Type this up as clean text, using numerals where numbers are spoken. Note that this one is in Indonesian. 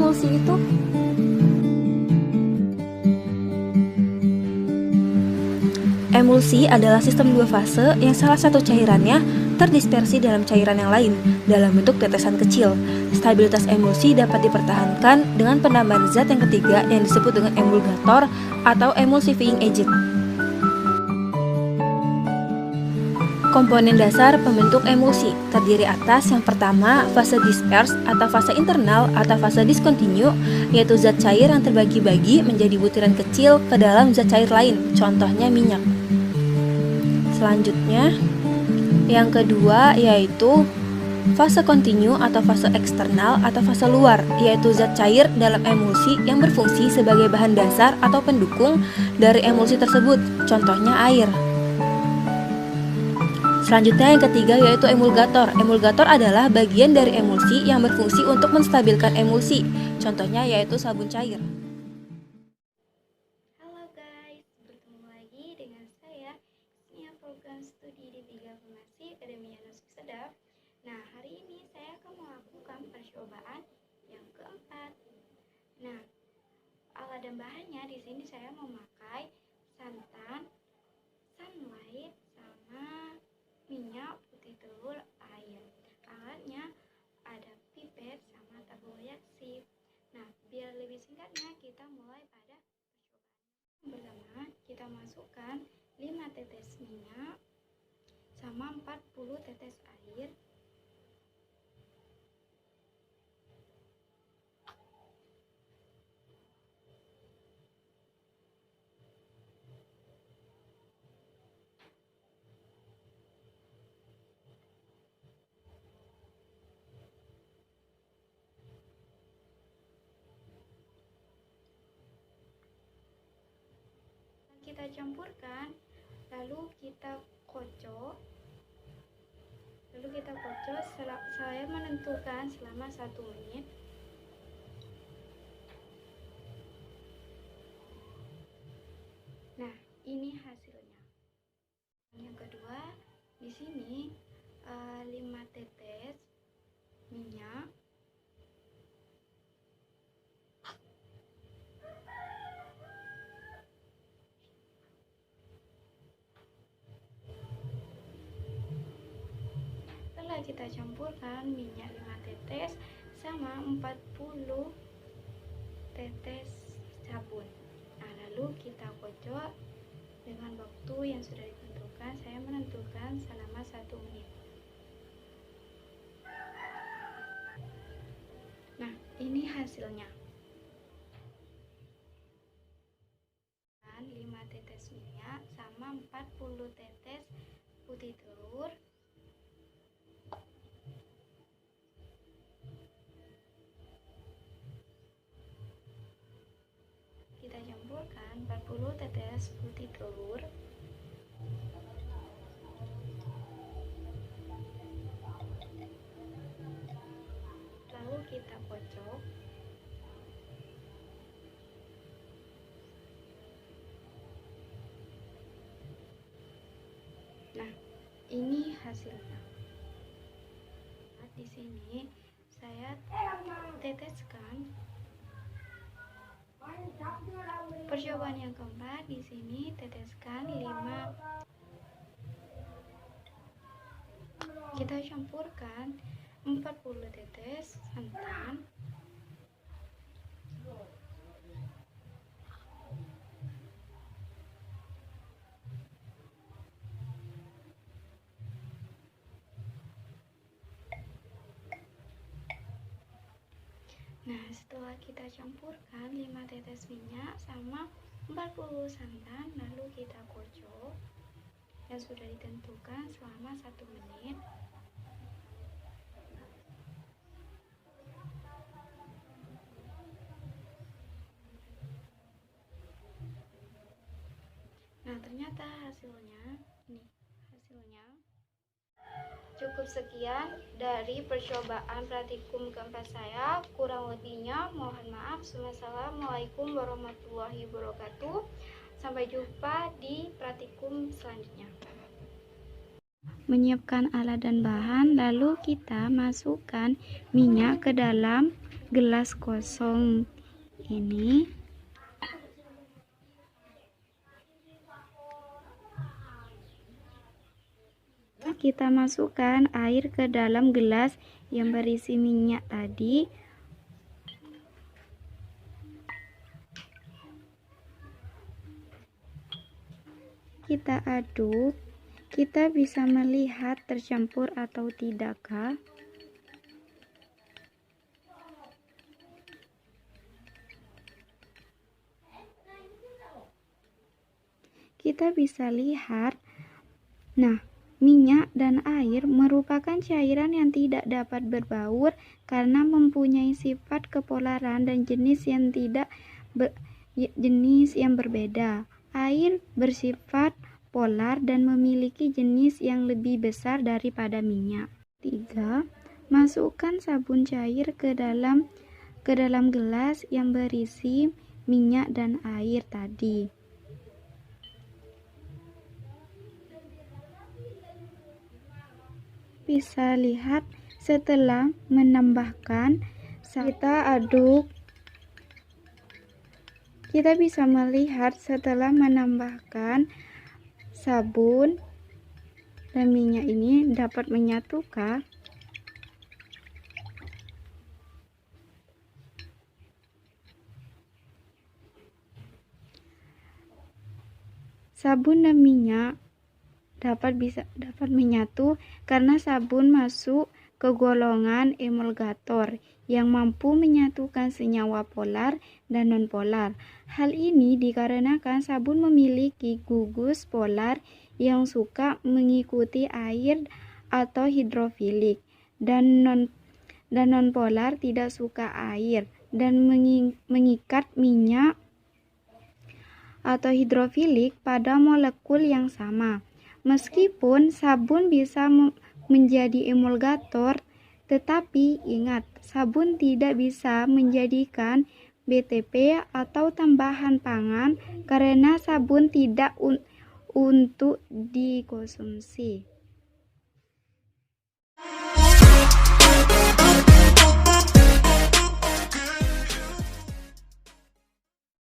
emulsi itu? Emulsi adalah sistem dua fase yang salah satu cairannya terdispersi dalam cairan yang lain dalam bentuk tetesan kecil. Stabilitas emulsi dapat dipertahankan dengan penambahan zat yang ketiga yang disebut dengan emulgator atau emulsifying agent. Komponen dasar pembentuk emulsi terdiri atas yang pertama fase disperse atau fase internal atau fase discontinue, yaitu zat cair yang terbagi-bagi menjadi butiran kecil ke dalam zat cair lain, contohnya minyak. Selanjutnya, yang kedua yaitu fase continue atau fase eksternal atau fase luar, yaitu zat cair dalam emulsi yang berfungsi sebagai bahan dasar atau pendukung dari emulsi tersebut, contohnya air. Selanjutnya yang ketiga yaitu emulgator. Emulgator adalah bagian dari emulsi yang berfungsi untuk menstabilkan emulsi, contohnya yaitu sabun cair. Halo guys, bertemu lagi dengan saya program studi di 3 Farmasi Akademi Sedap. Nah, hari ini saya akan melakukan percobaan yang keempat. Nah, alat dan bahannya di sini saya memakai santan, sunlight, sama minyak, putih telur, air. Alatnya ada pipet sama tabung reaksi. Nah, biar lebih singkatnya kita mulai pada percobaan. Pertama, kita masukkan 5 tetes minyak sama 40 tetes air. Kita campurkan, lalu kita kocok. Saya menentukan selama 1 menit. Nah, ini hasilnya. Yang kedua, di sini 5 tetes minyak, setelah kita campurkan minyak 5 tetes sama 40 tetes sabun. Nah, lalu kita kocok dengan waktu yang sudah ditentukan. Saya menentukan selama 1 menit. Nah, ini hasilnya. 5 tetes minyak sama 40 tetes putih telur. Kita campurkan 40 tetes putih telur. Lalu kita kocok. Nah, ini hasilnya. Di sini saya teteskan. Percobaan yang keempat, di sini teteskan 5. Kita campurkan 40 tetes santan, nah, setelah kita campurkan 5 tetes minyak sama 40 santan, lalu kita kocok yang sudah ditentukan selama 1 menit. Nah, ternyata hasilnya cukup. Sekian dari percobaan praktikum keempat saya. Kurang lebihnya mohon maaf. Wassalamualaikum warahmatullahi wabarakatuh. Sampai jumpa di praktikum selanjutnya. Menyiapkan alat dan bahan, lalu kita masukkan minyak ke dalam gelas kosong ini kita masukkan air ke dalam gelas yang berisi minyak tadi. Kita aduk. Kita bisa melihat tercampur atau tidakkah. Kita bisa lihat. Nah, minyak dan air merupakan cairan yang tidak dapat berbaur karena mempunyai sifat kepolaran dan jenis yang berbeda. Air bersifat polar dan memiliki jenis yang lebih besar daripada minyak. 3. Masukkan sabun cair ke dalam gelas yang berisi minyak dan air tadi. Bisa lihat setelah menambahkan, kita aduk. Kita bisa melihat setelah menambahkan sabun dan minyak ini dapat menyatukah? Sabun dan minyak dapat menyatu karena sabun masuk ke golongan emulgator yang mampu menyatukan senyawa polar dan nonpolar. Hal ini dikarenakan sabun memiliki gugus polar yang suka mengikuti air atau hidrofilik, dan nonpolar tidak suka air dan mengikat minyak atau hidrofilik pada molekul yang sama. Meskipun sabun bisa menjadi emulgator, tetapi ingat, sabun tidak bisa menjadikan BTP atau tambahan pangan karena sabun tidak untuk dikonsumsi.